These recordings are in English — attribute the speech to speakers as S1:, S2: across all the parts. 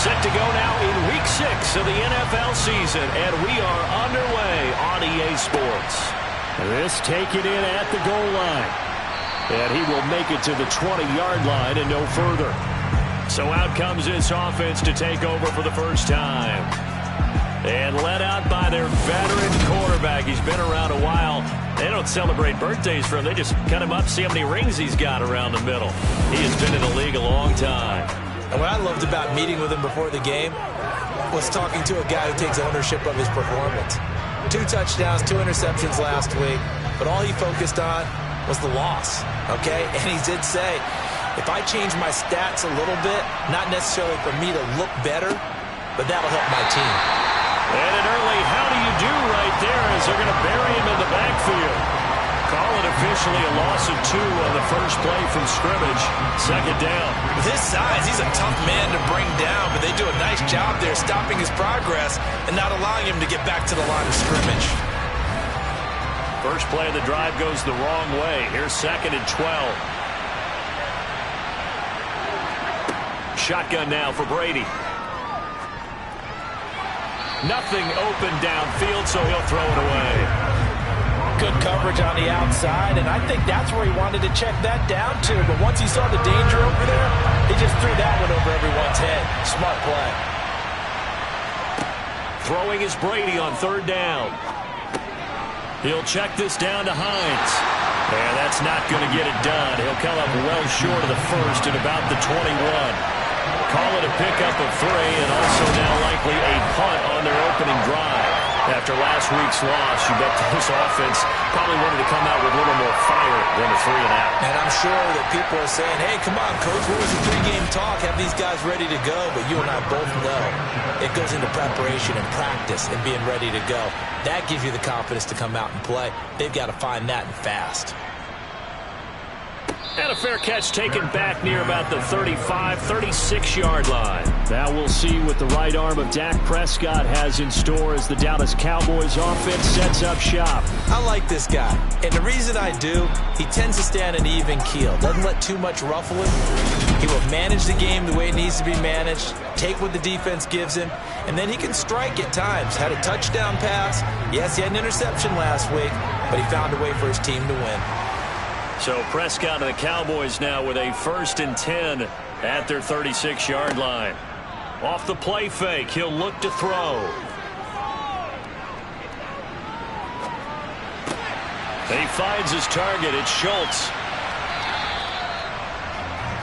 S1: Set to go now in Week 6 of the NFL season, and we are underway on EA Sports. This taken in at the goal line. And he will make it to the 20-yard line and no further. So out comes this offense to take over for the first time. And led out by their veteran quarterback. He's been around a while. They don't celebrate birthdays for him. They just cut him up, see how many rings he's got around the middle. He has been in the league a long time.
S2: And what I loved about meeting with him before the game was talking to a guy who takes ownership of his performance. 2 touchdowns, 2 interceptions last week, but all he focused on was the loss, okay? And he did say, if I change my stats a little bit, not necessarily for me to look better, but that'll help my team.
S1: And an early how do you do right there as they're going to bury him in the backfield. Call it officially a loss of 2 on the first play from scrimmage. Second down.
S2: With his size, he's a tough man to bring down, but they do a nice job there stopping his progress and not allowing him to get back to the line of scrimmage.
S1: First play of the drive goes the wrong way. Here's 2nd and 12. Shotgun now for Brady. Nothing open downfield, so he'll throw it away.
S2: Good coverage on the outside, and I think that's where he wanted to check that down to. But once he saw the danger over there, he just threw that one over everyone's head. Smart play.
S1: Throwing is Brady on 3rd down. He'll check this down to Hines. And that's not going to get it done. He'll come up well short of the first at about the 21. Call it a pickup of 3, and also now likely a punt on their opening drive. After last week's loss, you bet this offense probably wanted to come out with a little more fire than a 3 and out.
S2: And I'm sure that people are saying, hey, come on, Coach, what was the pregame talk? Have these guys ready to go? But you and I both know it goes into preparation and practice and being ready to go. That gives you the confidence to come out and play. They've got to find that and fast.
S1: And a fair catch taken back near about the 35, 36-yard line. Now we'll see what the right arm of Dak Prescott has in store as the Dallas Cowboys offense sets up shop.
S2: I like this guy. And the reason I do, he tends to stay on an even keel. Doesn't let too much ruffle him. He will manage the game the way it needs to be managed, take what the defense gives him, and then he can strike at times. Had a touchdown pass. Yes, he had an interception last week, but he found a way for his team to win.
S1: So Prescott and the Cowboys now with a 1st and 10 at their 36-yard line. Off the play fake, he'll look to throw. He finds his target. It's Schultz.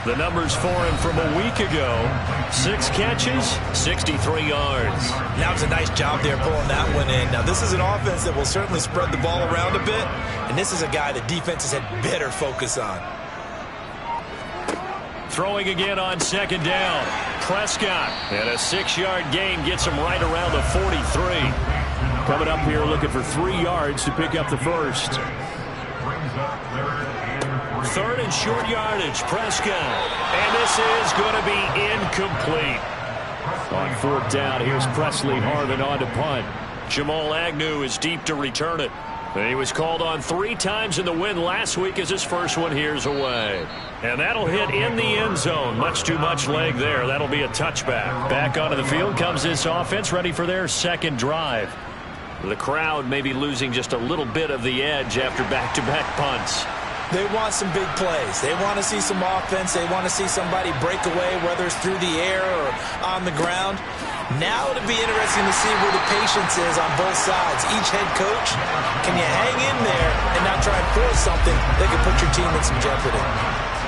S1: The numbers for him from a week ago. 6 catches, 63 yards.
S2: That was a nice job there pulling that one in. Now, this is an offense that will certainly spread the ball around a bit, and this is a guy that defenses had better focus on.
S1: Throwing again on 2nd down. Prescott, and a 6-yard gain gets him right around the 43. Coming up here looking for 3 yards to pick up the first. 3rd and short yardage, Prescott. And this is going to be incomplete. On 4th down, here's Presley Harvin on to punt. Jamal Agnew is deep to return it. He was called on 3 times in the win last week as his first one here's away. And that'll hit in the end zone. Much too much leg there. That'll be a touchback. Back onto the field comes this offense, ready for their 2nd drive. The crowd may be losing just a little bit of the edge after back-to-back punts.
S2: They want some big plays. They want to see some offense. They want to see somebody break away, whether it's through the air or on the ground. Now it'll be interesting to see where the patience is on both sides. Each head coach, can you hang in there and not try and force something that could put your team in some jeopardy?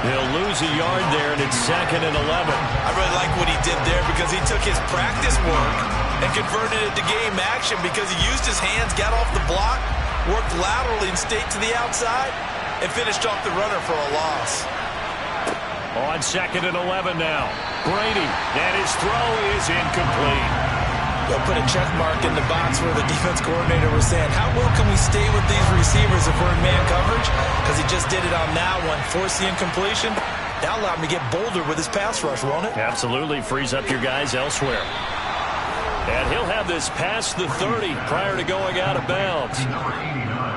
S1: He'll lose a yard there, and it's 2nd and 11.
S2: I really like what he did there because he took his practice work and converted it to game action because he used his hands, got off the block, worked laterally and stayed to the outside, and finished off the runner for a loss.
S1: On 2nd and 11 now. Brady, and his throw is incomplete.
S2: They'll put a check mark in the box where the defense coordinator was saying, how well can we stay with these receivers if we're in man coverage? Because he just did it on that one. Force the incompletion. That'll allow him to get bolder with his pass rush, won't it?
S1: Absolutely. Frees up your guys elsewhere. And he'll have this past the 30 prior to going out of bounds.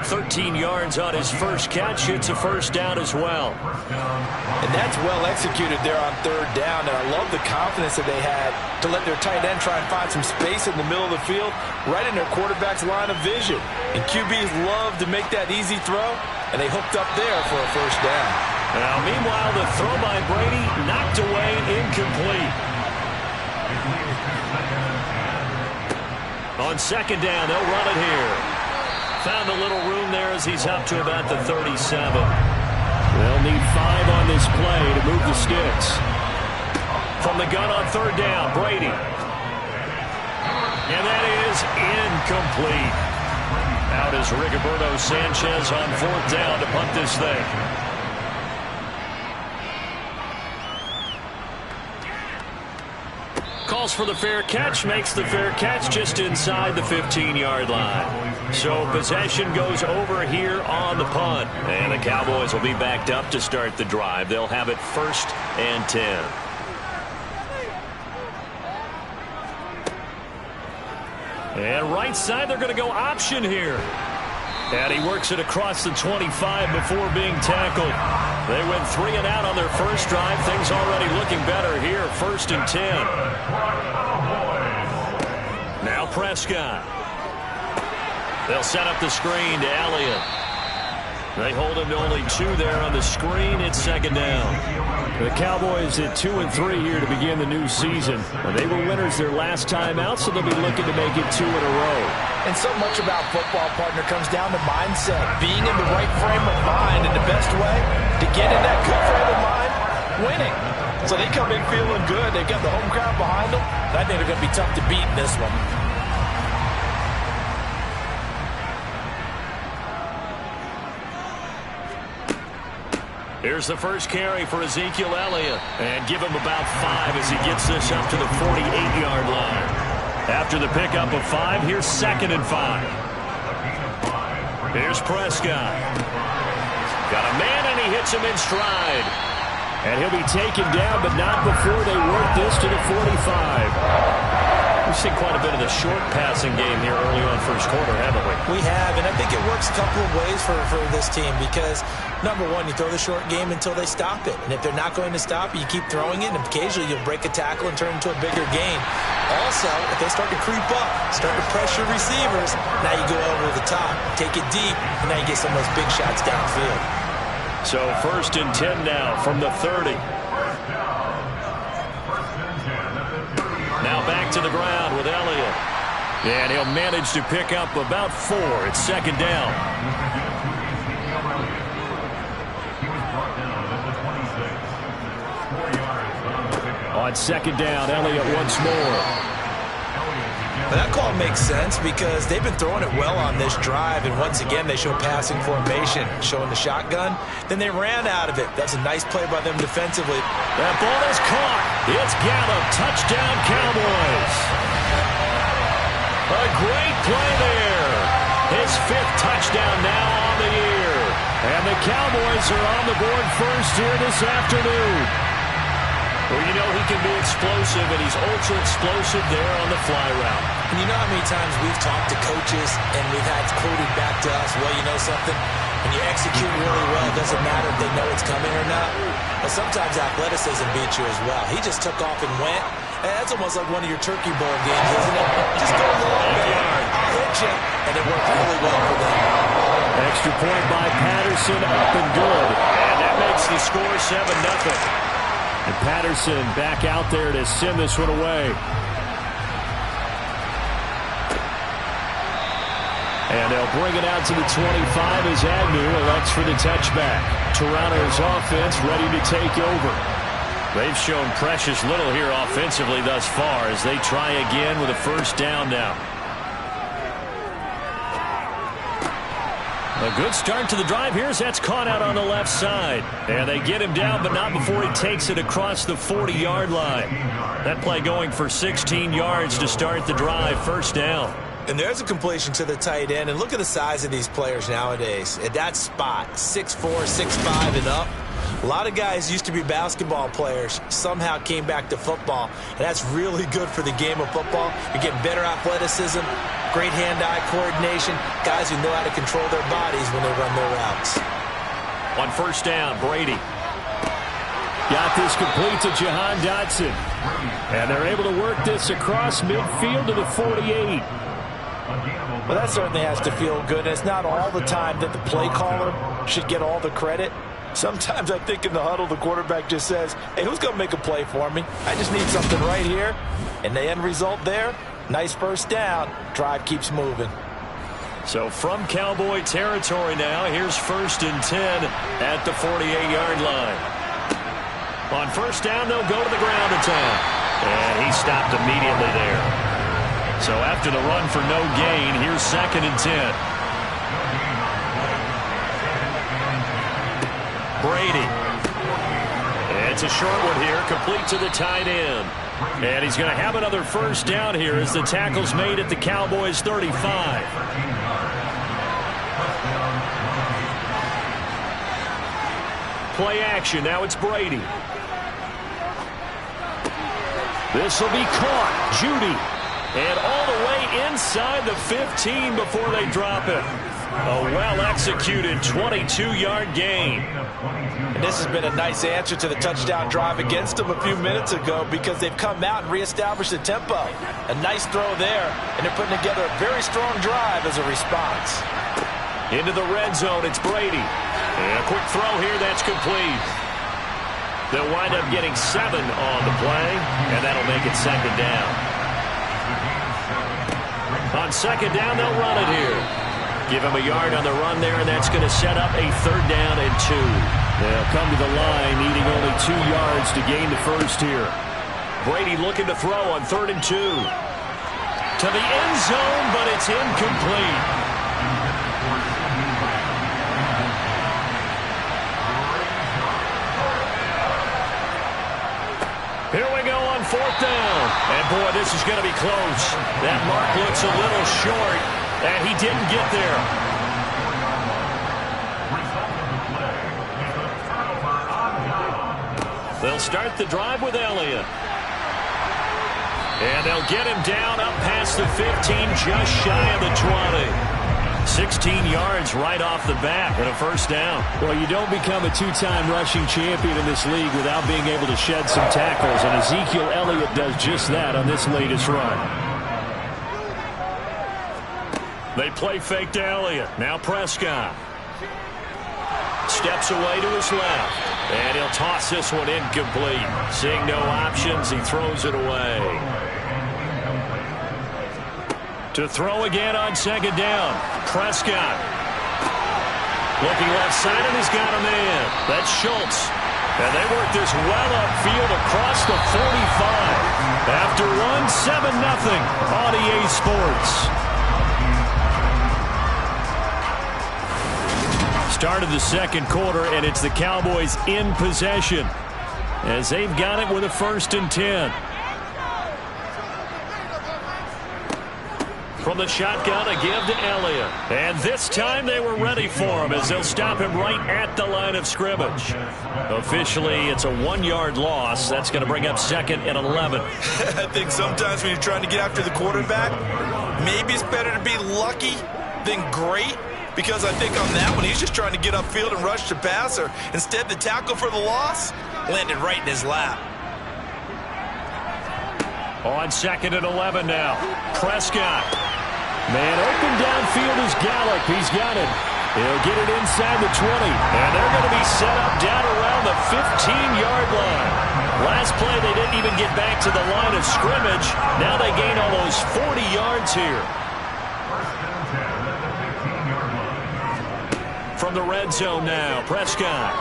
S1: 13 yards on his first catch. It's a first down as well.
S2: And that's well executed there on third down. And I love the confidence that they had to let their tight end try and find some space in the middle of the field, right in their quarterback's line of vision. And QBs love to make that easy throw, and they hooked up there for a first down.
S1: Now, meanwhile, the throw by Brady knocked away, incomplete. On second down, they'll run it here. Found a little room there as he's up to about the 37. They'll need 5 on this play to move the sticks. From the gun on third down, Brady. And that is incomplete. Out is Rigoberto Sanchez on fourth down to punt this thing. Calls for the fair catch, makes the fair catch just inside the 15-yard line. So possession goes over here on the punt. And the Cowboys will be backed up to start the drive. They'll have it 1st and 10. And right side, they're going to go option here. And he works it across the 25 before being tackled. They went 3 and out on their first drive. Things already looking better here. 1st and 10. Now Prescott. They'll set up the screen to Elliott. They hold him to only 2 there on the screen. It's second down.
S3: The Cowboys at 2 and 3 here to begin the new season. They were winners their last time out, so they'll be looking to make it 2 in a row.
S2: And so much about football, partner, comes down to mindset. Being in the right frame of mind, and the best way to get in that good frame of mind, winning. So they come in feeling good. They've got the home crowd behind them. I think they're going to be tough to beat in this one.
S1: Here's the first carry for Ezekiel Elliott. And give him about 5 as he gets this up to the 48-yard line. After the pickup of 5, here's 2nd and 5. Here's Prescott. Got a man, and he hits him in stride.
S3: And he'll be taken down, but not before they work this to the 45.
S1: We've seen quite a bit of the short passing game here early on first quarter, haven't we?
S2: We have, and I think it works a couple of ways for this team because, number one, you throw the short game until they stop it. And if they're not going to stop it, you keep throwing it, and occasionally you'll break a tackle and turn it into a bigger gain. Also, if they start to creep up, start to pressure receivers, now you go over the top, take it deep, and now you get some of those big shots downfield.
S1: So 1st and 10 now from the 30. Now back to the ground with Elliott. And he'll manage to pick up about 4. It's second down.
S3: On second down, Elliott once more.
S2: But that call makes sense because they've been throwing it well on this drive, and once again they show passing formation, showing the shotgun. Then they ran out of it. That's a nice play by them defensively.
S1: That ball is caught. It's Gallup. Touchdown, Cowboys. A great play there. His 5th touchdown now on the year. And the Cowboys are on the board first here this afternoon. Well, you know he can be explosive, and he's ultra-explosive there on the fly route.
S2: And you know how many times we've talked to coaches, and we've had quoted back to us, well, you know something? When you execute really well, it doesn't matter if they know it's coming or not. But sometimes athleticism beats you as well. He just took off and went. And that's almost like one of your Turkey Bowl games, isn't it? Just go long, man. I'll hit you. And it worked really well for them.
S3: Extra point by Patterson, up and good.
S1: And that makes the score 7-0.
S3: And Patterson back out there to send this one away. And they'll bring it out to the 25 as Agnew elects for the touchback. Toronto's offense ready to take over.
S1: They've shown precious little here offensively thus far as they try again with a first down now. A good start to the drive here as that's caught out on the left side. And they get him down, but not before he takes it across the 40-yard line. That play going for 16 yards to start the drive. First down.
S2: And there's a completion to the tight end. And look at the size of these players nowadays. At that spot, 6'4", 6'5", and up. A lot of guys used to be basketball players, somehow came back to football, and that's really good for the game of football. You're getting better athleticism, great hand-eye coordination, guys who know how to control their bodies when they run their routes.
S1: On first down, Brady.
S3: Got this complete to Jahan Dotson. And they're able to work this across midfield to the 48.
S2: Well, that certainly has to feel good. And it's not all the time that the play caller should get all the credit. Sometimes I think in the huddle, the quarterback just says, hey, who's going to make a play for me? I just need something right here. And the end result there, nice first down. Drive keeps moving.
S1: So from Cowboy territory now, here's 1st and 10 at the 48-yard line. On first down, they'll go to the ground attack. And he stopped immediately there. So after the run for no gain, here's 2nd and 10. Brady. It's a short one here, complete to the tight end. And he's going to have another first down here as the tackle's made at the Cowboys' 35. Play action, now it's Brady. This will be caught. Judy. And all the way inside the 15 before they drop it. A well-executed 22-yard gain.
S2: And this has been a nice answer to the touchdown drive against them a few minutes ago because they've come out and reestablished the tempo. A nice throw there, and they're putting together a very strong drive as a response.
S1: Into the red zone, it's Brady. And a quick throw here, that's complete. They'll wind up getting 7 on the play, and that'll make it 2nd down. On 2nd down, they'll run it here. Give him a yard on the run there, and that's going to set up a 3rd down and 2. They'll come to the line, needing only 2 yards to gain the first here. Brady looking to throw on 3rd and 2. To the end zone, but it's incomplete. Here we go on 4th down. And, boy, this is going to be close. That mark looks a little short, and he didn't get there. They'll start the drive with Elliott. And they'll get him down up past the 15, just shy of the 20. 16 yards right off the bat and a first down.
S3: Well, you don't become a 2-time rushing champion in this league without being able to shed some tackles, and Ezekiel Elliott does just that on this latest run. They play fake to Elliott. Now Prescott. Steps away to his left. And he'll toss this one incomplete. Seeing no options, he throws it away. To throw again on 2nd down. Prescott. Looking left side, and he's got a man. That's Schultz. And they work this well upfield across the 45. After one, 7-0 on EA Sports. Start of the 2nd quarter, and it's the Cowboys in possession as they've got it with a 1st and 10. From the shotgun, a give to Elliott. And this time they were ready for him as they'll stop him right at the line of scrimmage. Officially, it's a 1-yard loss. That's going to bring up 2nd and 11.
S2: I think sometimes when you're trying to get after the quarterback, maybe it's better to be lucky than great. Because I think on that one, he's just trying to get upfield and rush the passer. Instead, the tackle for the loss landed right in his lap.
S1: On 2nd and 11 now. Prescott. Man open downfield is Gallup. He's got it. He'll get it inside the 20. And they're going to be set up down around the 15-yard line. Last play, they didn't even get back to the line of scrimmage. Now they gain almost 40 yards here. From the red zone now, Prescott.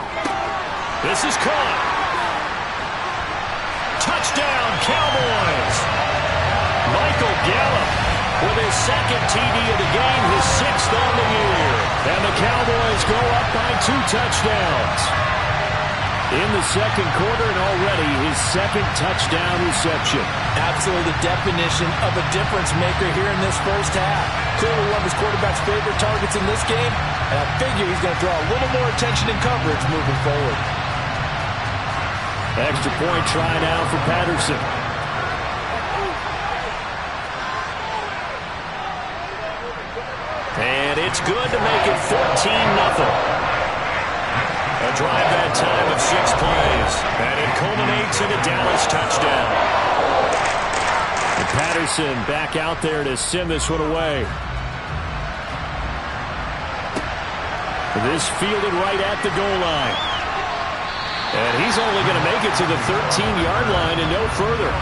S1: This is caught. Touchdown, Cowboys. Michael Gallup with his 2nd TD of the game, his 6th on the year. And the Cowboys go up by 2 touchdowns. In the 2nd quarter, and already his 2nd touchdown reception.
S2: Absolutely the definition of a difference maker here in this first half. Clearly one of his quarterback's favorite targets in this game, and I figure he's going to draw a little more attention and coverage moving forward.
S1: Extra point try now for Patterson. And it's good to make it 14-0. A drive that time of 6 plays. And it culminates in a Dallas touchdown. And Patterson back out there to send this one away. This fielded right at the goal line. And he's only going to make it to the 13-yard line and no further.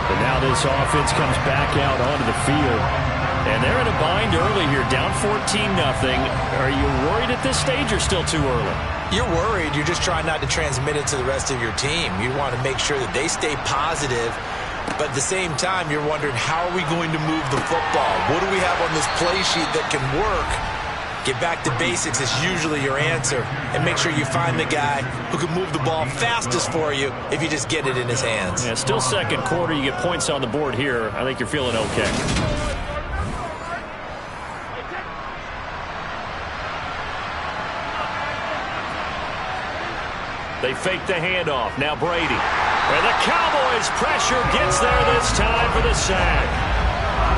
S1: But now this offense comes back out onto the field. And they're in a bind early here, down 14-0. Are you worried at this stage or still too early?
S2: You're worried. You're just trying not to transmit it to the rest of your team. You want to make sure that they stay positive. But at the same time, you're wondering, how are we going to move the football? What do we have on this play sheet that can work? Get back to basics is usually your answer. And make sure you find the guy who can move the ball fastest for you if you just get it in his hands.
S1: Yeah, still second quarter. You get points on the board here. I think you're feeling okay. They fake the handoff. Now Brady. And the Cowboys pressure gets there this time for the sack.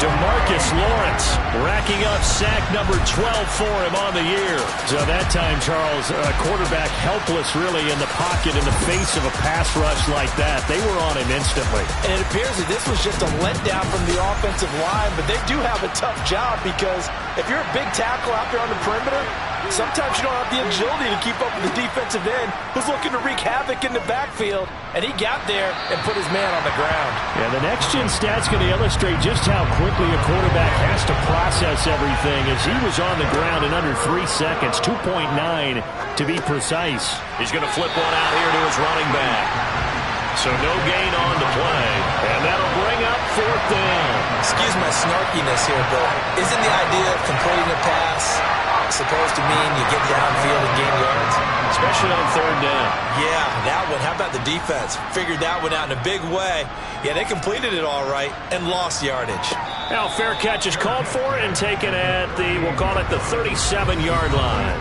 S1: DeMarcus Lawrence racking up sack number 12 for him on the year. So that time, Charles, a quarterback helpless really in the pocket in the face of a pass rush like that. They were on him instantly.
S2: And it appears that this was just a letdown from the offensive line, but they do have a tough job because if you're a big tackle out there on the perimeter, sometimes you don't have the agility to keep up with the defensive end who's looking to wreak havoc in the backfield, and he got there and put his man on the ground.
S1: Yeah, the next-gen stat's going to illustrate just how quickly a quarterback has to process everything as he was on the ground in under 3 seconds, 2.9 to be precise. He's going to flip one out here to his running back. So no gain on the play, and that'll bring up 4th down.
S2: Excuse my snarkiness here, but isn't the idea of completing a pass supposed to mean you get downfield and gain yards?
S1: Especially on 3rd down.
S2: Yeah, that one. How about the defense? Figured that one out in a big way. Yeah, they completed it all right and lost yardage.
S1: Now fair catch is called for and taken at the, we'll call it the 37-yard line.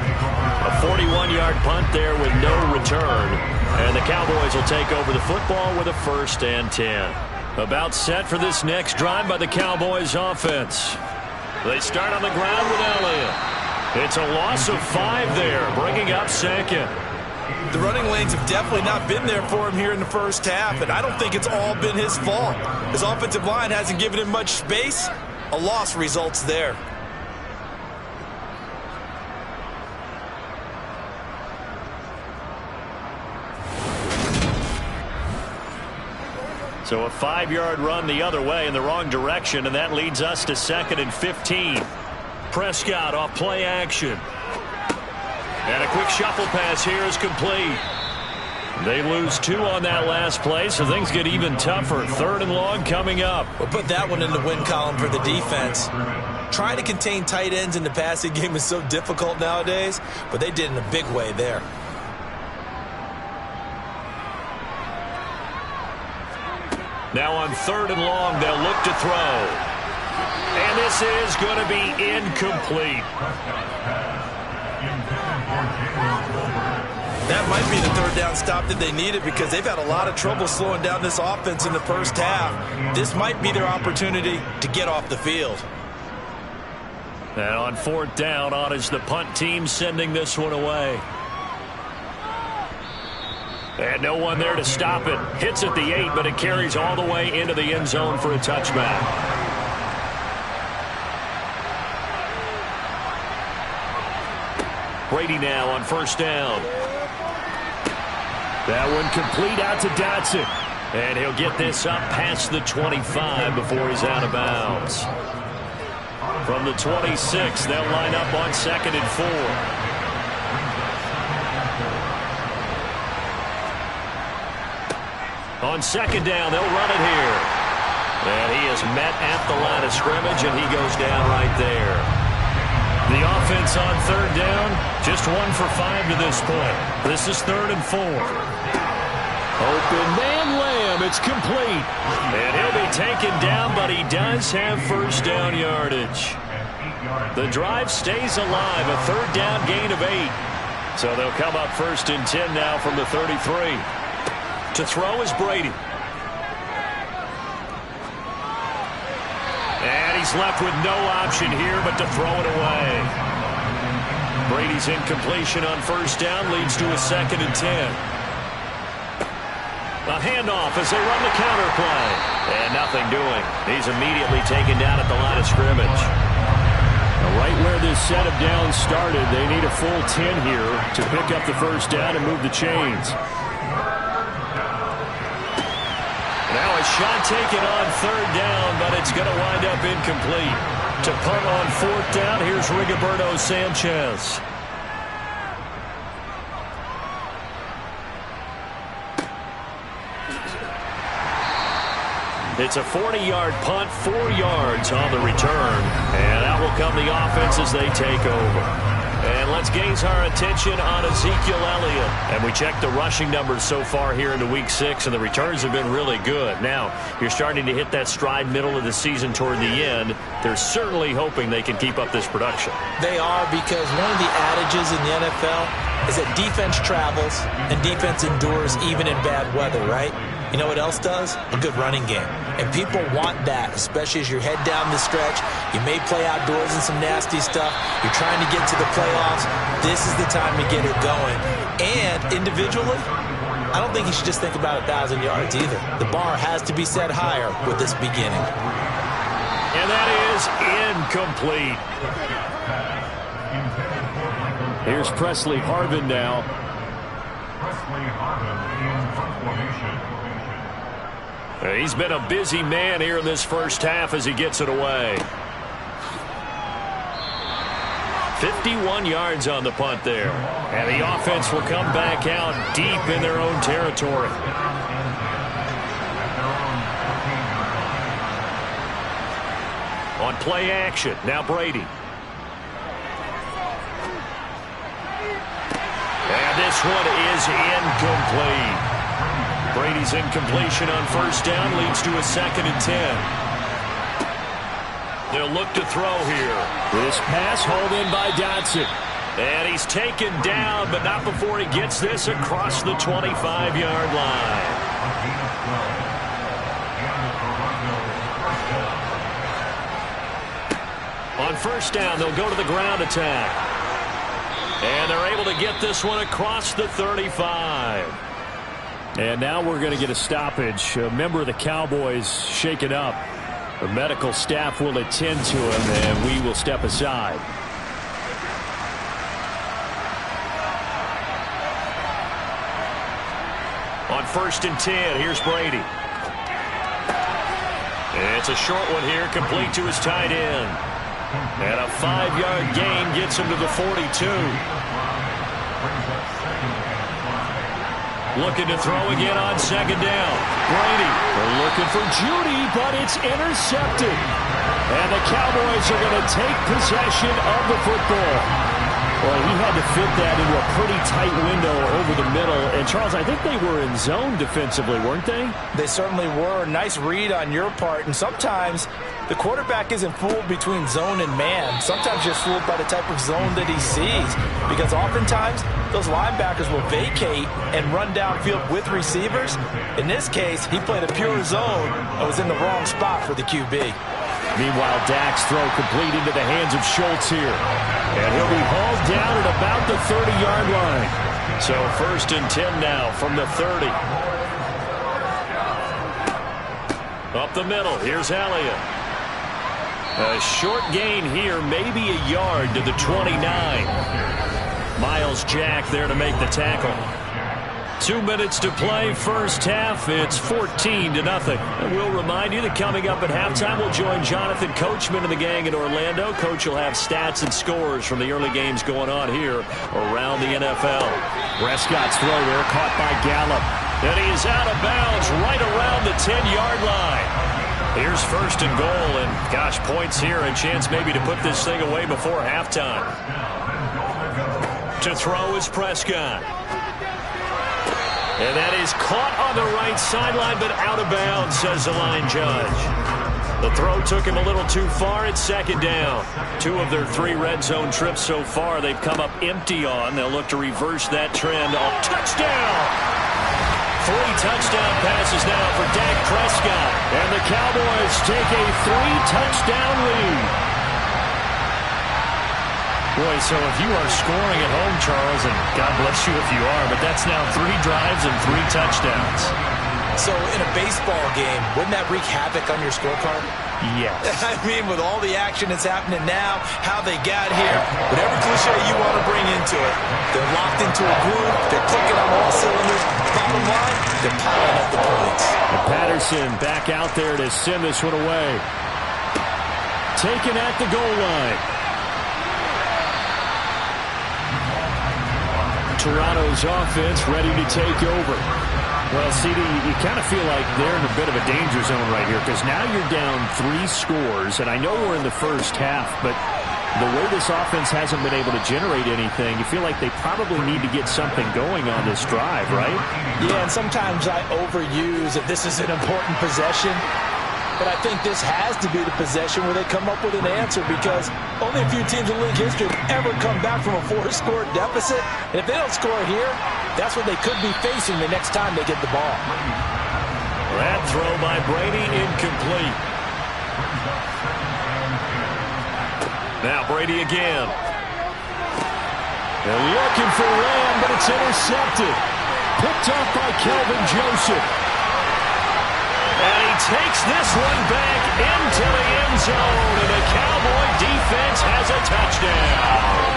S1: A 41-yard punt there with no return. And the Cowboys will take over the football with a 1st and 10. About set for this next drive by the Cowboys offense. They start on the ground with Elliott. It's a loss of 5 there, bringing up 2nd.
S2: The running lanes have definitely not been there for him here in the first half, and I don't think it's all been his fault. His offensive line hasn't given him much space. A loss results there.
S1: So a 5-yard run the other way in the wrong direction, and that leads us to 2nd and 15. Prescott off play action. And a quick shuffle pass here is complete. They lose 2 on that last play, so things get even tougher. 3rd and long coming up.
S2: We'll put that one in the win column for the defense. Trying to contain tight ends in the passing game is so difficult nowadays, but they did in a big way there.
S1: Now on 3rd and long, they'll look to throw. And this is going to be incomplete.
S2: That might be the 3rd down stop that they needed because they've had a lot of trouble slowing down this offense in the first half. This might be their opportunity to get off the field.
S1: And on 4th down, on is the punt team sending this one away. And no one there to stop it. Hits at the 8, but it carries all the way into the end zone for a touchback. Brady now on 1st down. That one complete out to Dotson. And he'll get this up past the 25 before he's out of bounds. From the 26, they'll line up on 2nd and 4. On 2nd down, they'll run it here. And he is met at the line of scrimmage, and he goes down right there. The offense on 3rd down, just 1 for 5 to this point. This is 3rd and 4. Open man Lamb, it's complete. And he'll be taken down, but he does have 1st down yardage. The drive stays alive, a 3rd down gain of 8. So they'll come up 1st and 10 now from the 33. To throw is Brady. And he's left with no option here but to throw it away. Brady's incompletion on first down leads to a 2nd and 10. A handoff as they run the counter play. And nothing doing. He's immediately taken down at the line of scrimmage.
S3: Right where this set of downs started, they need a full 10 here to pick up the first down and move the chains.
S1: Now a shot taken on 3rd down, but it's going to wind up incomplete. To punt on 4th down, here's Rigoberto Sanchez. It's a 40-yard punt, 4 yards on the return. And out will come the offense as they take over. And let's gaze our attention on Ezekiel Elliott. And we check the rushing numbers so far here into Week 6, and the returns have been really good. Now, you're starting to hit that stride middle of the season toward the end. They're certainly hoping they can keep up this production.
S2: They are, because one of the adages in the NFL is that defense travels and defense endures even in bad weather, right? You know what else does? A good running game. And people want that, especially as you head down the stretch. You may play outdoors in some nasty stuff. You're trying to get to the playoffs. This is the time to get it going. And individually, I don't think you should just think about 1,000 yards either. The bar has to be set higher with this beginning.
S1: And that is incomplete.
S3: Here's Presley Harvin now.
S4: Presley Harvin in formation.
S1: He's been a busy man here in this first half as he gets it away. 51 yards on the punt there. And the offense will come back out deep in their own territory. On play action, now Brady. And this one is incomplete. Brady's incompletion on first down leads to a 2nd and 10. They'll look to throw here.
S3: This pass hauled in by Dotson.
S1: And he's taken down, but not before he gets this across the 25-yard line. On first down, they'll go to the ground attack. And they're able to get this one across the 35.
S3: And now we're going to get a stoppage. A member of the Cowboys shaken up. The medical staff will attend to him, and we will step aside.
S1: On 1st and 10, here's Brady. It's a short one here, complete to his tight end. And a 5-yard gain gets him to the 42. Looking to throw again on 2nd down. Brady.
S3: They're looking for Judy, but it's intercepted. And the Cowboys are going to take possession of the football. Well, he had to fit that into a pretty tight window over the middle. And, Charles, I think they were in zone defensively, weren't they?
S2: They certainly were. Nice read on your part. And sometimes the quarterback isn't fooled between zone and man. Sometimes just fooled by the type of zone that he sees. Because oftentimes those linebackers will vacate and run downfield with receivers. In this case, he played a pure zone and was in the wrong spot for the QB.
S3: Meanwhile, Dak's throw complete into the hands of Schultz here.
S1: And he'll be hauled down at about the 30-yard line. So 1st and 10 now from the 30. Up the middle, here's Elliott. A short gain here, maybe a yard to the 29. Miles Jack there to make the tackle. 2 minutes to play, first half. It's 14-0. And we'll remind you that coming up at halftime, we'll join Jonathan Coachman and the gang in Orlando. Coach will have stats and scores from the early games going on here around the NFL.
S3: Prescott's throw there caught by Gallup.
S1: And he's out of bounds right around the 10-yard line. Here's 1st and goal, and gosh, points here, a chance maybe to put this thing away before halftime. To throw is Prescott. And that is caught on the right sideline, but out of bounds, says the line judge. The throw took him a little too far. It's 2nd down. 2 of their 3 red zone trips so far they've come up empty on. They'll look to reverse that trend. Touchdown! 3 touchdown passes now for Dak Prescott. And the Cowboys take a 3-touchdown lead. Boy, so if you are scoring at home, Charles, and God bless you if you are, but that's now 3 drives and 3 touchdowns.
S2: So in a baseball game, wouldn't that wreak havoc on your scorecard?
S1: Yes.
S2: I mean, with all the action that's happening now, how they got here, whatever cliche you want to bring into it, they're locked into a groove, they're clicking on all cylinders. Bottom line, they're piling up the points.
S1: And Patterson back out there to send this one away. Taken at the goal line. Toronto's offense ready to take over. Well, CD, you kind of feel like they're in a bit of a danger zone right here because now you're down 3 scores, and I know we're in the first half, but the way this offense hasn't been able to generate anything, you feel like they probably need to get something going on this drive, right?
S2: Yeah, and sometimes I overuse if this is an important possession. But I think this has to be the possession where they come up with an answer because only a few teams in league history have ever come back from a 4-score deficit. And if they don't score here, that's what they could be facing the next time they get the ball.
S1: That throw by Brady incomplete. Now Brady again. They're looking for Lamb, but it's intercepted. Picked off by Kelvin Joseph. And he takes this one back into the end zone, and the Cowboy defense has a touchdown.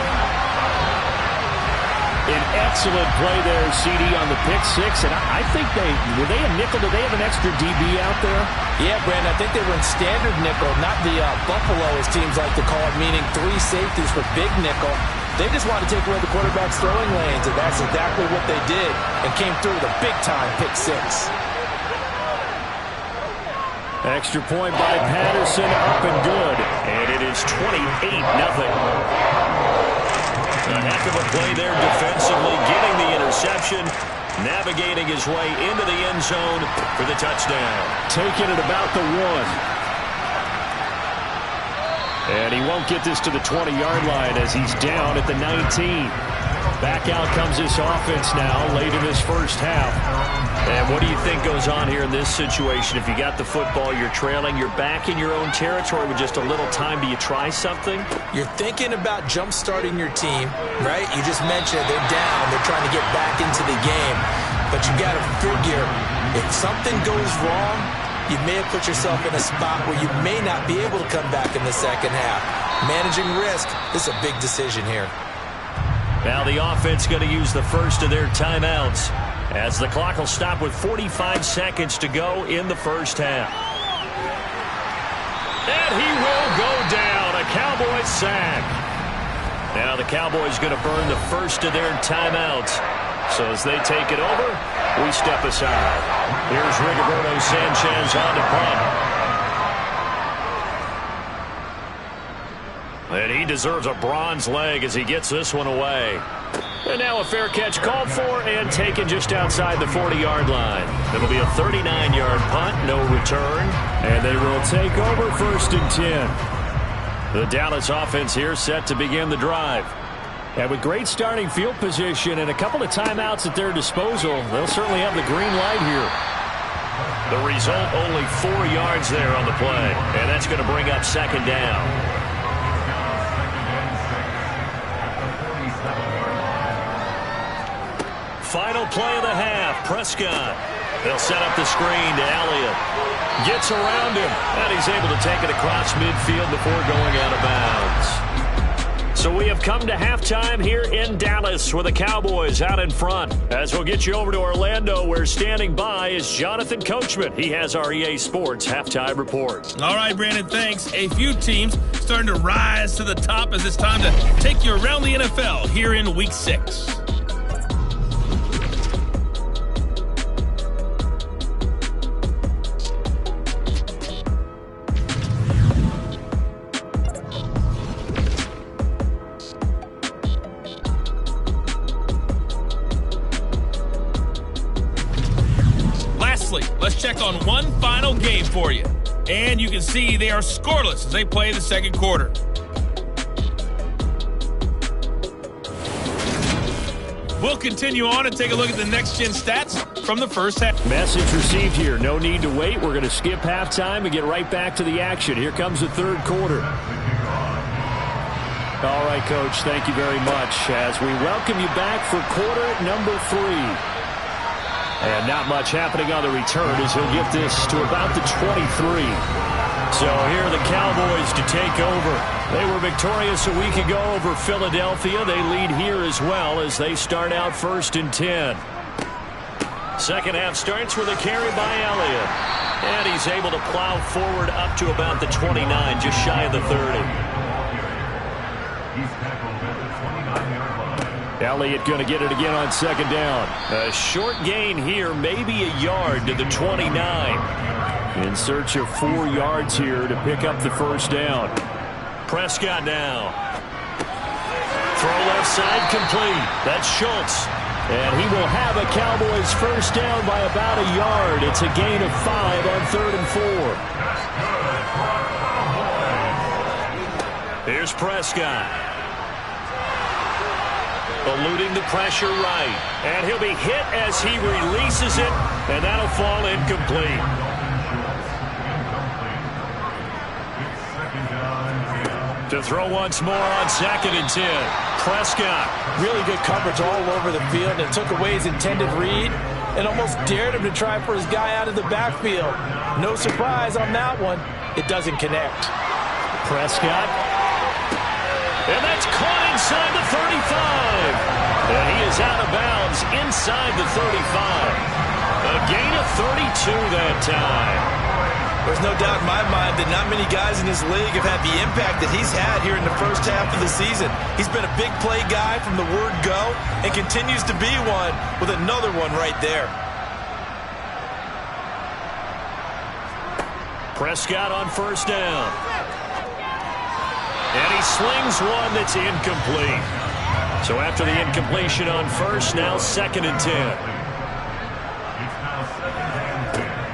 S1: An excellent play there, CD, on the pick six, and I think were they a nickel? Did they have an extra DB out there?
S2: Yeah, Brandon, I think they were in standard nickel, not the Buffalo, as teams like to call it, meaning 3 safeties for big nickel. They just wanted to take away the quarterback's throwing lanes, and that's exactly what they did, and came through with a big-time pick six.
S1: Extra point by Patterson, up and good. And it is 28-0. A heck of a play there defensively, getting the interception, navigating his way into the end zone for the touchdown. Taking it about the 1. And he won't get this to the 20-yard line as he's down at the 19. Back out comes this offense now late in this first half. And what do you think goes on here in this situation? If you got the football, you're trailing, you're back in your own territory with just a little time. Do you try something?
S2: You're thinking about jump-starting your team, right? You just mentioned they're down. They're trying to get back into the game. But you got to figure if something goes wrong, you may have put yourself in a spot where you may not be able to come back in the second half. Managing risk, this is a big decision here.
S1: Now the offense going to use the first of their timeouts as the clock will stop with 45 seconds to go in the first half. And he will go down. A Cowboys sack. Now the Cowboys going to burn the first of their timeouts. So as they take it over, we step aside. Here's Rigoberto Sanchez on the punt. And he deserves a bronze leg as he gets this one away. And now a fair catch called for and taken just outside the 40-yard line. It'll be a 39-yard punt, no return. And they will take over 1st and 10. The Dallas offense here set to begin the drive. And with great starting field position and a couple of timeouts at their disposal, they'll certainly have the green light here. The result, only 4 yards there on the play. And that's going to bring up 2nd down. Final play of the half, Prescott. They'll set up the screen to Elliott. Gets around him, and he's able to take it across midfield before going out of bounds. So we have come to halftime here in Dallas with the Cowboys out in front. As we'll get you over to Orlando, where standing by is Jonathan Coachman. He has our EA Sports halftime report.
S5: All right, Brandon, thanks. A few teams starting to rise to the top as it's time to take you around the NFL here in Week 6. Let's check on one final game for you. And you can see they are scoreless as they play the second quarter. We'll continue on and take a look at the next-gen stats from the first half.
S1: Message received here. No need to wait. We're going to skip halftime and get right back to the action. Here comes the third quarter. All right, Coach, thank you very much as we welcome you back for quarter number 3. And not much happening on the return as he'll get this to about the 23. So here are the Cowboys to take over. They were victorious a week ago over Philadelphia. They lead here as well as they start out 1st and 10. Second half starts with a carry by Elliott. And he's able to plow forward up to about the 29, just shy of the 30. Elliott going to get it again on second down. A short gain here, maybe a yard to the 29. In search of 4 yards here to pick up the first down. Prescott now. Throw left side complete. That's Schultz. And he will have a Cowboys first down by about a yard. It's a gain of 5 on 3rd and 4. Here's Prescott. Eluding the pressure right. And he'll be hit as he releases it. And that'll fall incomplete. To throw once more on 2nd and 10. Prescott.
S2: Really good coverage all over the field and took away his intended read and almost dared him to try for his guy out of the backfield. No surprise on that one. It doesn't connect.
S1: Prescott. And that's caught inside the 35. And he is out of bounds inside the 35. A gain of 32 that time.
S2: There's no doubt in my mind that not many guys in this league have had the impact that he's had here in the first half of the season. He's been a big play guy from the word go and continues to be one with another one right there.
S1: Prescott on first down. And he slings one that's incomplete. So after the incompletion on first, now 2nd and 10.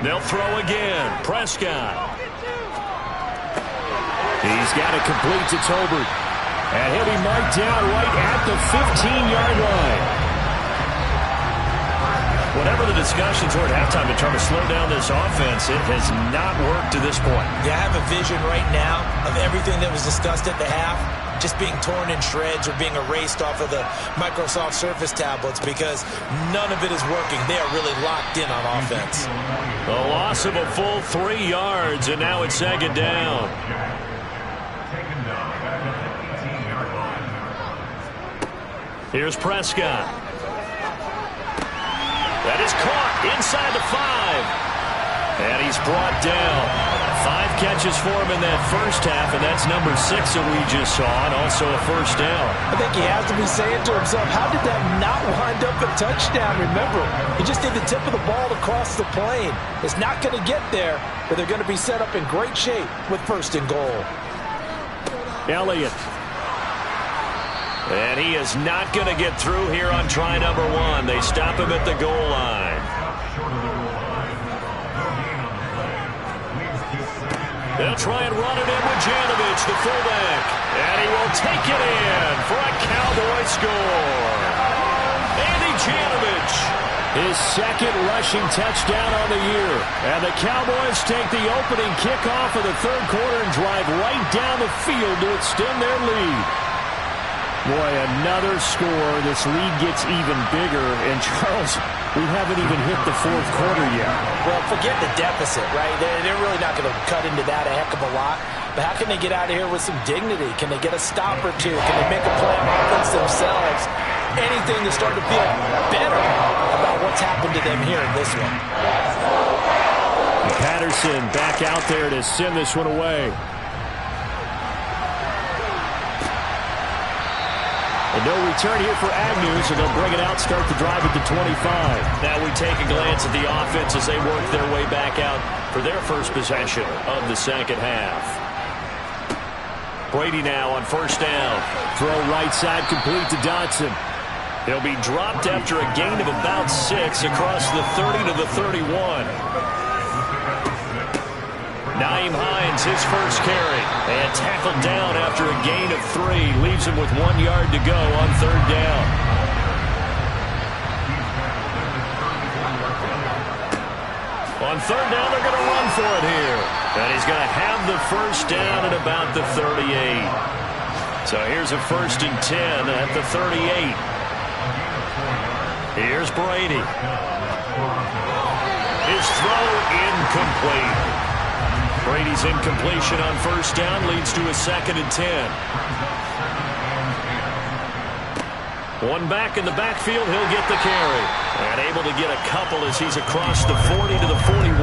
S1: They'll throw again. Prescott. He's got it complete to Tolbert. And he'll be marked down right at the 15-yard line. Whatever the discussions were at halftime to try to slow down this offense, it has not worked to this point.
S2: Yeah, I have a vision right now of everything that was discussed at the half just being torn in shreds or being erased off of the Microsoft Surface tablets because none of it is working. They are really locked in on offense.
S1: A loss of a full 3 yards, and now it's 2nd down. Here's Prescott. That is caught inside the 5. And he's brought down. 5 catches for him in that first half, and that's number 6 that we just saw, and also a first down.
S2: I think he has to be saying to himself, how did that not wind up a touchdown? Remember, he just did the tip of the ball across the plane. It's not going to get there, but they're going to be set up in great shape with 1st and goal.
S1: Elliott. And he is not going to get through here on try number 1. They stop him at the goal line. They'll try and run it in with Janovich, the fullback. And he will take it in for a Cowboy score. Andy Janovich. His 2nd rushing touchdown on the year. And the Cowboys take the opening kickoff of the 3rd quarter and drive right down the field to extend their lead. Boy, another score. This lead gets even bigger. And Charles, we haven't even hit the 4th quarter yet.
S2: Well, forget the deficit, right? They're really not going to cut into that a heck of a lot. But how can they get out of here with some dignity? Can they get a stop or two? Can they make a play on offense themselves? Anything to start to feel better about what's happened to them here in this one.
S1: Patterson back out there to send this one away. And no return here for Agnew, so they'll bring it out, start the drive at the 25. Now we take a glance at the offense as they work their way back out for their first possession of the 2nd half. Brady now on first down. Throw right side complete to Dotson. He'll be dropped after a gain of about 6 across the 30 to the 31. Nyheim Hines, his first carry, and tackled down after a gain of 3. Leaves him with 1 yard to go on 3rd down. On third down, they're going to run for it here. And he's going to have the first down at about the 38. So here's a 1st and 10 at the 38. Here's Brady. His throw incomplete. Brady's incompletion on 1st down leads to a 2nd and 10. One back in the backfield, he'll get the carry. And able to get a couple as he's across the 40 to the 41.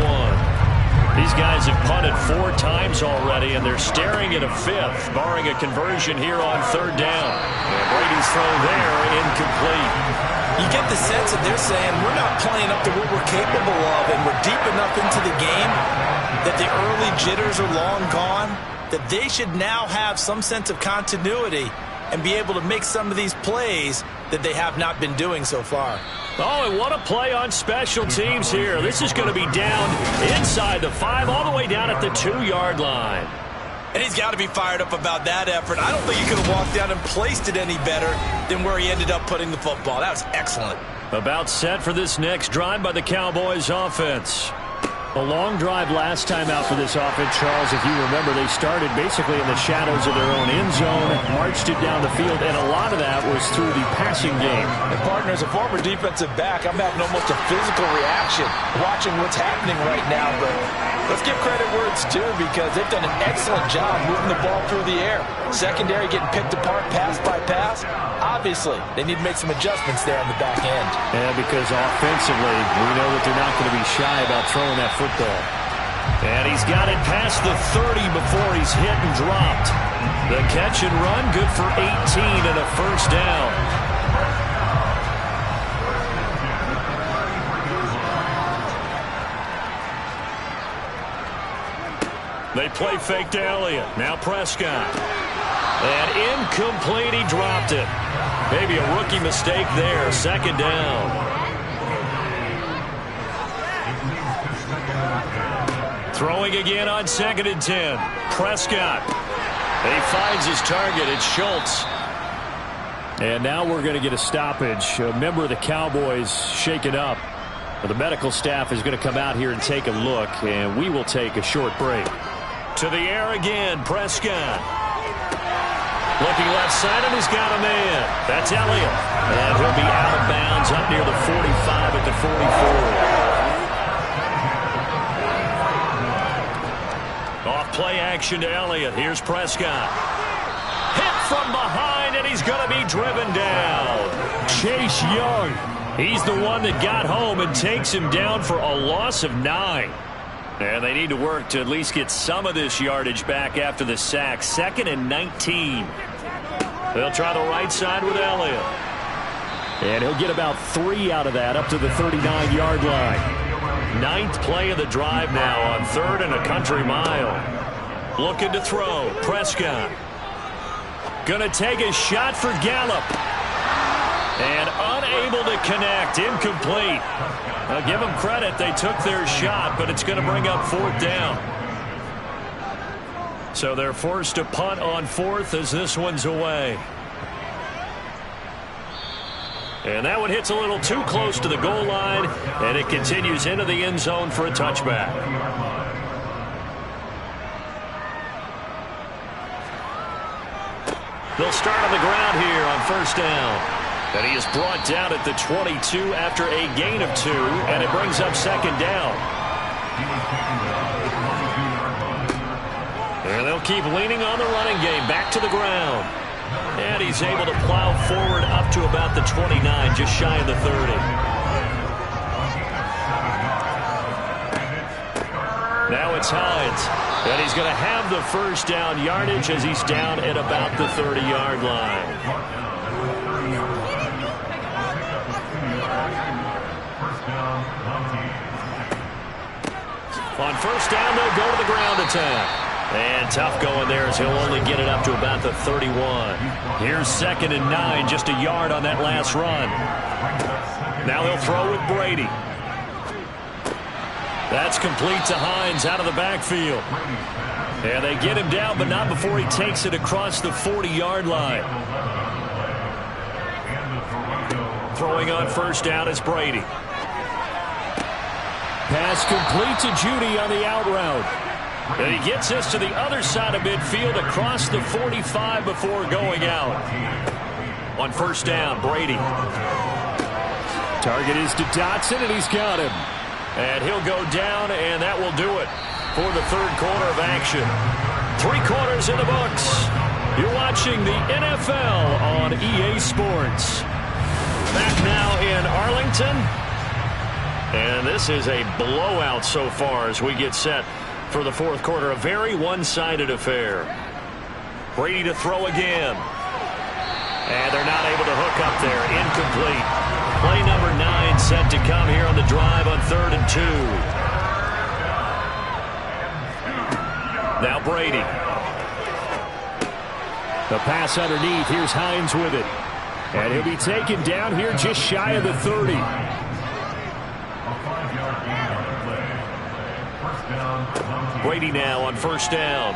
S1: These guys have punted 4 times already, and they're staring at a 5th, barring a conversion here on 3rd down. And Brady's throw there, incomplete.
S2: You get the sense that they're saying we're not playing up to what we're capable of, and we're deep enough into the game that the early jitters are long gone, that they should now have some sense of continuity and be able to make some of these plays that they have not been doing so far.
S1: Oh, and what a play on special teams here. This is going to be down inside the 5, all the way down at the 2-yard line.
S2: And he's got to be fired up about that effort. I don't think he could have walked down and placed it any better than where he ended up putting the football. That was excellent.
S1: About set for this next drive by the Cowboys offense. A long drive last time out for this offense, Charles. If you remember, they started basically in the shadows of their own end zone, marched it down the field, and a lot of that was through the passing game.
S2: And partner, as a former defensive back, I'm having almost a physical reaction watching what's happening right now. But let's give credit where it's due, because they've done an excellent job moving the ball through the air. Secondary getting picked apart pass by pass. Obviously, they need to make some adjustments there on the back end.
S1: Yeah, because offensively, we know that they're not going to be shy about throwing that football. And he's got it past the 30 before he's hit and dropped. The catch and run, good for 18 and a 1st down. They play fake to Elliott. Now Prescott. And incomplete, he dropped it. Maybe a rookie mistake there. 2nd down. Throwing again on 2nd and 10. Prescott. And he finds his target. It's Schultz. And now we're going to get a stoppage. A member of the Cowboys shaken up. The medical staff is going to come out here and take a look, and we will take a short break. To the air again, Prescott. Looking left side, and he's got a man. That's Elliott. And he'll be out of bounds up near the 45 at the 44. Off play action to Elliott. Here's Prescott. Hit from behind, and he's going to be driven down. Chase Young. He's the one that got home and takes him down for a loss of 9. And they need to work to at least get some of this yardage back after the sack. 2nd and 19. They'll try the right side with Elliott. And he'll get about 3 out of that up to the 39-yard line. 9th play of the drive now on 3rd and a country mile. Looking to throw. Prescott. Gonna take a shot for Gallup. And unable to connect. Incomplete. I'll give them credit. They took their shot, but it's going to bring up 4th down. So they're forced to punt on 4th as this one's away. And that one hits a little too close to the goal line, and it continues into the end zone for a touchback. They'll start on the ground here on 1st down. And he is brought down at the 22 after a gain of 2, and it brings up 2nd down. And they'll keep leaning on the running game, back to the ground. And he's able to plow forward up to about the 29, just shy of the 30. Now it's Hines, and he's going to have the 1st down yardage as he's down at about the 30-yard line. On 1st down, they'll go to the ground attack. And tough going there as he'll only get it up to about the 31. Here's 2nd and 9, just a yard on that last run. Now he'll throw with Brady. That's complete to Hines out of the backfield. And they get him down, but not before he takes it across the 40-yard line. Throwing on 1st down is Brady. pass complete to Judy on the out route. And he gets this to the other side of midfield across the 45 before going out. On first down, Brady. Target is to Dotson, and he's got him. And he'll go down, and that will do it for the third quarter of action. 3 quarters in the books. You're watching the NFL on EA Sports. Back now in Arlington. And this is a blowout so far as we get set for the fourth quarter. A very one-sided affair. Brady to throw again. And they're not able to hook up there. Incomplete. Play number 9 set to come here on the drive on 3rd and 2. Now Brady. The pass underneath. Here's Hines with it. And he'll be taken down here just shy of the 30. Brady now on first down.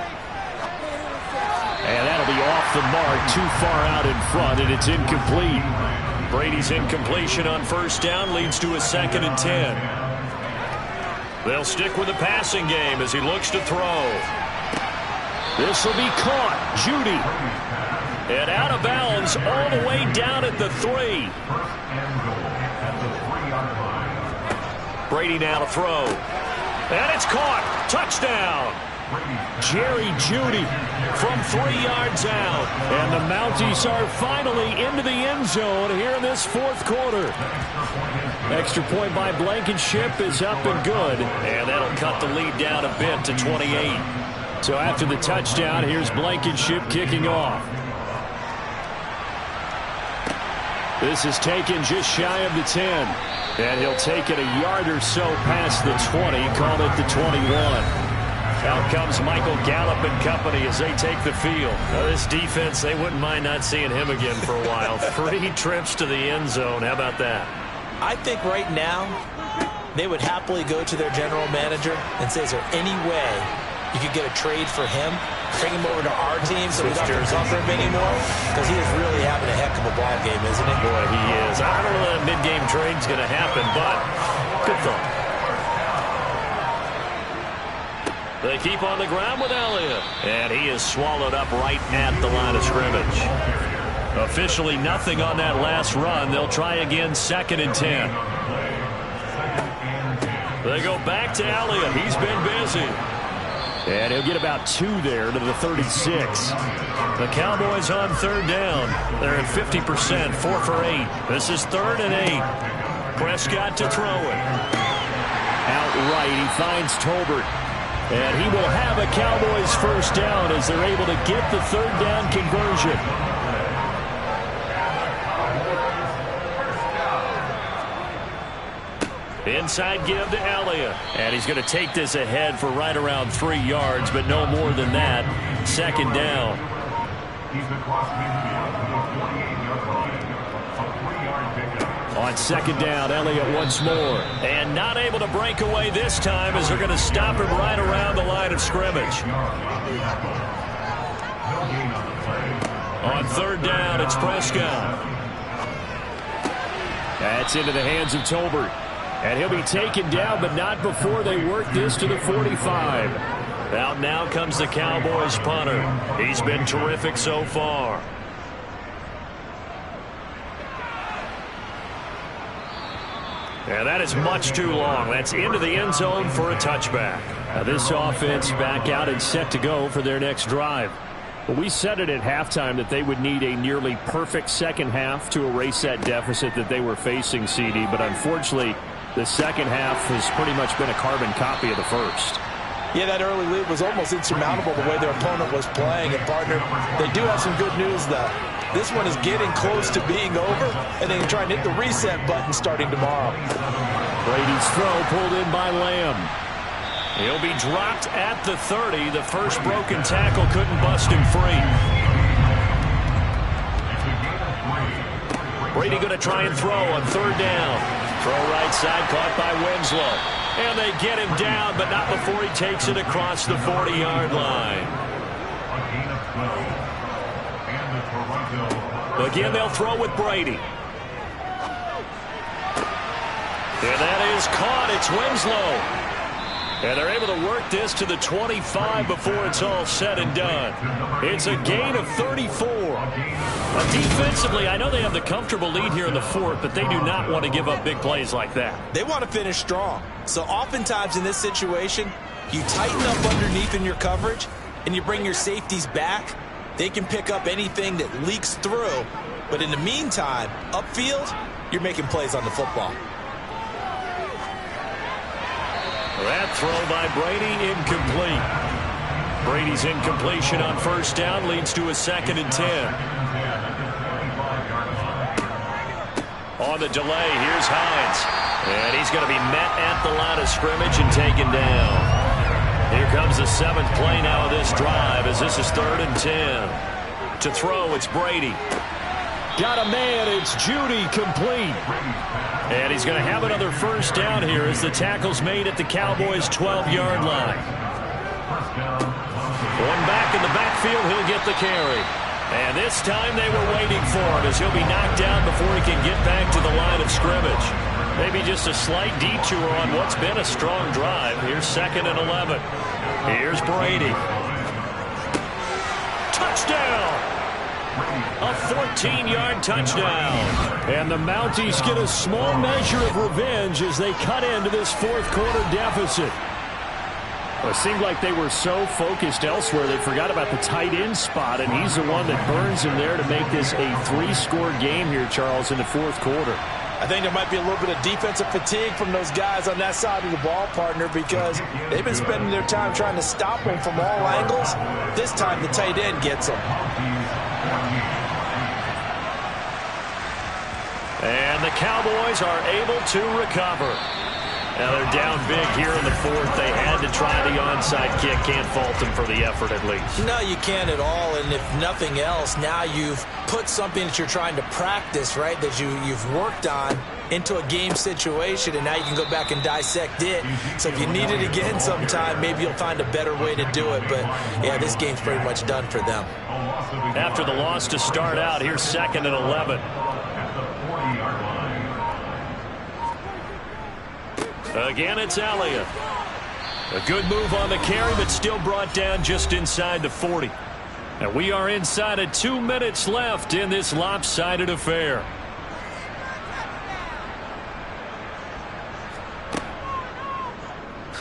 S1: And that'll be off the mark, too far out in front, and it's incomplete. Brady's incompletion on first down leads to a 2nd and 10. They'll stick with the passing game as he looks to throw. This will be caught. Judy. And out of bounds all the way down at the 3. Brady now to throw. And it's caught. Touchdown. Jerry Judy from 3 yards out. And the Mounties are finally into the end zone here in this fourth quarter. Extra point by Blankenship is up and good. And that'll cut the lead down a bit to 28. So after the touchdown, here's Blankenship kicking off. This is taken just shy of the 10. And he'll take it a yard or so past the 20, call it the 21. Out comes Michael Gallup and company as they take the field. Now this defense, they wouldn't mind not seeing him again for a while. 3 trips to the end zone. How about that?
S2: I think right now they would happily go to their general manager and say, is there any way you could get a trade for him? Bring him over to our team so we don't have to cover him anymore? Because he is really having a heck of a ball game, isn't he?
S1: Boy, he is. I don't know that mid-game trade's going to happen, but good thought. They keep on the ground with Elliott. And he is swallowed up right at the line of scrimmage. Officially nothing on that last run. They'll try again 2nd and 10. They go back to Elliott. He's been busy. And he'll get about 2 there to the 36. The Cowboys on 3rd down. They're at 50%, 4 for 8. This is 3rd and 8. Prescott to throw it. Outright, he finds Tolbert. And he will have a Cowboys first down as they're able to get the 3rd down conversion. Inside give to Elliott. And he's going to take this ahead for right around 3 yards, but no more than that. 2nd down. On 2nd down, Elliott once more. And not able to break away this time as they're going to stop him right around the line of scrimmage. On 3rd down, it's Prescott. That's into the hands of Tolbert. And he'll be taken down, but not before they work this to the 45. Out now comes the Cowboys punter. He's been terrific so far. And that is much too long. That's into the end zone for a touchback. Now this offense back out and set to go for their next drive. Well, we said it at halftime that they would need a nearly perfect second half to erase that deficit that they were facing, CD. But unfortunately, the second half has pretty much been a carbon copy of the first.
S2: Yeah, that early lead was almost insurmountable the way their opponent was playing. And, partner, they do have some good news, though. This one is getting close to being over, and they can try and hit the reset button starting tomorrow.
S1: Brady's throw pulled in by Lamb. He'll be dropped at the 30. The first broken tackle couldn't bust him free. Brady going to try and throw on 3rd down. Throw right side, caught by Winslow. And they get him down, but not before he takes it across the 40-yard line. Again, they'll throw with Brady. And that is caught. It's Winslow. And they're able to work this to the 25 before it's all said and done. It's a gain of 34. Defensively, I know they have the comfortable lead here in the fourth, but they do not want to give up big plays like that.
S2: They want to finish strong. So oftentimes in this situation, you tighten up underneath in your coverage, and you bring your safeties back. They can pick up anything that leaks through. But in the meantime, upfield, you're making plays on the football.
S1: That throw by Brady incomplete. Brady's incompletion on first down leads to a 2nd and 10. On the delay, here's Hines. And he's going to be met at the line of scrimmage and taken down. Here comes the 7th play now of this drive as this is 3rd and 10. To throw, it's Brady. Got a man, it's Judy, complete. And he's going to have another first down here as the tackle's made at the Cowboys' 12-yard line. One back in the backfield, he'll get the carry. And this time they were waiting for him as he'll be knocked down before he can get back to the line of scrimmage. Maybe just a slight detour on what's been a strong drive. Here's 2nd and 11. Here's Brady. Touchdown! A 14-yard touchdown. And the Mounties get a small measure of revenge as they cut into this fourth-quarter deficit. Well, it seemed like they were so focused elsewhere they forgot about the tight end spot, and he's the one that burns him there to make this a 3-score game here, Charles, in the fourth quarter.
S2: I think there might be a little bit of defensive fatigue from those guys on that side of the ball, partner, because they've been spending their time trying to stop them from all angles. This time the tight end gets them.
S1: And the Cowboys are able to recover. Now they're down big here in the fourth. They had to try the onside kick. Can't fault them for the effort at least.
S2: No, you can't at all. And if nothing else, now you've put something that you're trying to practice, right, that you've worked on into a game situation, and now you can go back and dissect it. So if you need it again sometime, maybe you'll find a better way to do it. But, yeah, this game's pretty much done for them.
S1: After the loss to start out, here's 2nd and 11. Again, it's Elliott. A good move on the carry, but still brought down just inside the 40. And we are inside of 2 minutes left in this lopsided affair.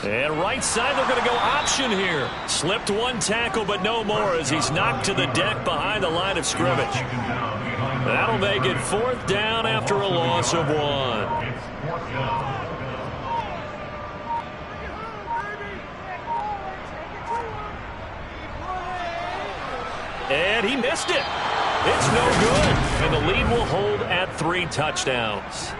S1: And right side, they're going to go option here. Slipped one tackle, but no more as he's knocked to the deck behind the line of scrimmage. That'll make it 4th down after a loss of 1. And he missed it. It's no good. And the lead will hold at 3 touchdowns.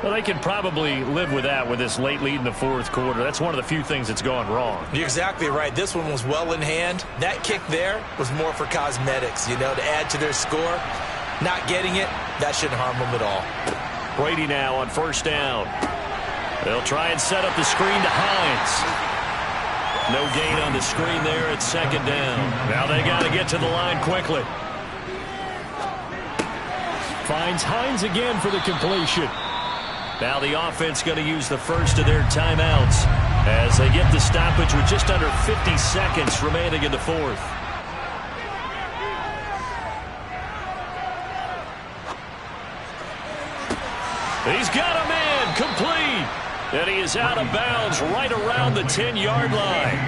S1: Well, they can probably live with that with this late lead in the fourth quarter. That's one of the few things that's gone wrong.
S2: You're exactly right. This one was well in hand. That kick there was more for cosmetics, you know, to add to their score. Not getting it, that shouldn't harm them at all.
S1: Brady now on first down. They'll try and set up the screen to Hines. No gain on the screen there at 2nd down. Now they got to get to the line quickly. Finds Hines again for the completion. Now the offense going to use the first of their timeouts as they get the stoppage with just under 50 seconds remaining in the fourth. He's got a man complete. And he is out of bounds right around the 10-yard line.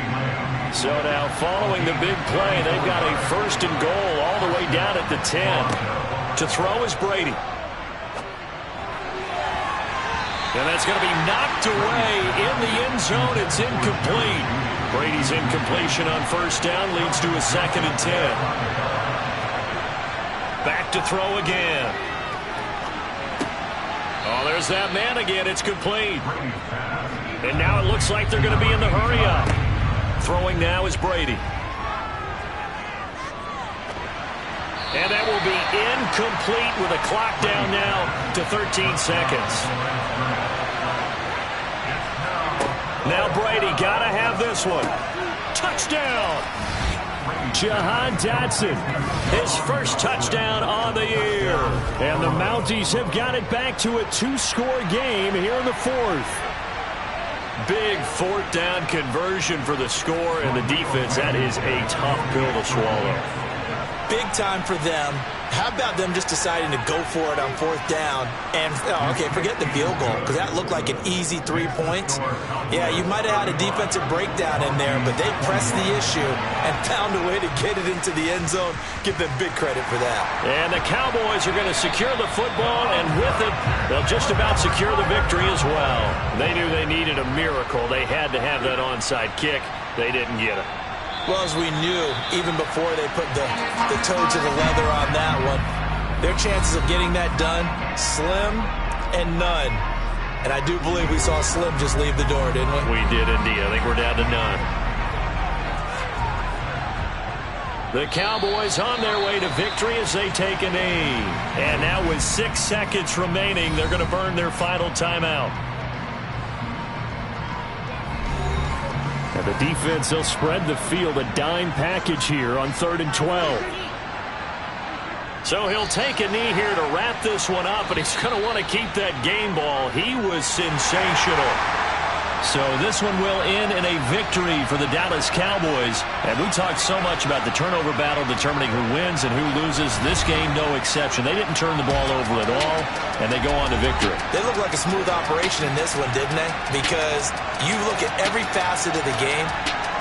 S1: So now following the big play, they've got a 1st and goal all the way down at the 10. To throw is Brady. And that's going to be knocked away in the end zone. It's incomplete. Brady's incompletion on first down leads to a 2nd and 10. Back to throw again. Oh, there's that man again. It's complete. And now it looks like they're going to be in the hurry-up. Throwing now is Brady. And that will be incomplete with a clock down now to 13 seconds. Now Brady got to have this one. Touchdown! Jahan Dotson, his first touchdown on the year. And the Mounties have got it back to a 2-score game here in the fourth. Big fourth down conversion for the score, and the defense, that is a tough pill to swallow.
S2: Big time for them. How about them just deciding to go for it on fourth down? And, okay, forget the field goal, because that looked like an easy 3 points. Yeah, you might have had a defensive breakdown in there, but they pressed the issue and found a way to get it into the end zone. Give them big credit for that.
S1: And the Cowboys are going to secure the football, and with it, they'll just about secure the victory as well. They knew they needed a miracle. They had to have that onside kick. They didn't get it.
S2: Well, as we knew, even before they put the toe to the leather on that one, their chances of getting that done, slim and none. And I do believe we saw Slim just leave the door, didn't we?
S1: We did indeed. I think we're down to none. The Cowboys on their way to victory as they take a knee. And now with 6 seconds remaining, they're going to burn their final timeout. And the defense, they'll spread the field, a dime package here on 3rd and 12. So he'll take a knee here to wrap this one up, and he's going to want to keep that game ball. He was sensational. So this one will end in a victory for the Dallas Cowboys. And we talked so much about the turnover battle determining who wins and who loses. This game, no exception. They didn't turn the ball over at all, and they go on to victory.
S2: They look like a smooth operation in this one, didn't they? Because you look at every facet of the game,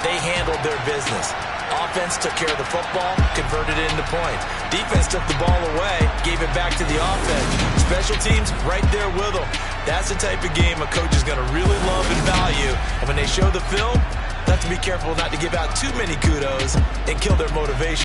S2: they handled their business. Offense took care of the football, converted it into points. Defense took the ball away, gave it back to the offense. Special teams right there with them. That's the type of game a coach is going to really love and value. And when they show the film, they have to be careful not to give out too many kudos and kill their motivation.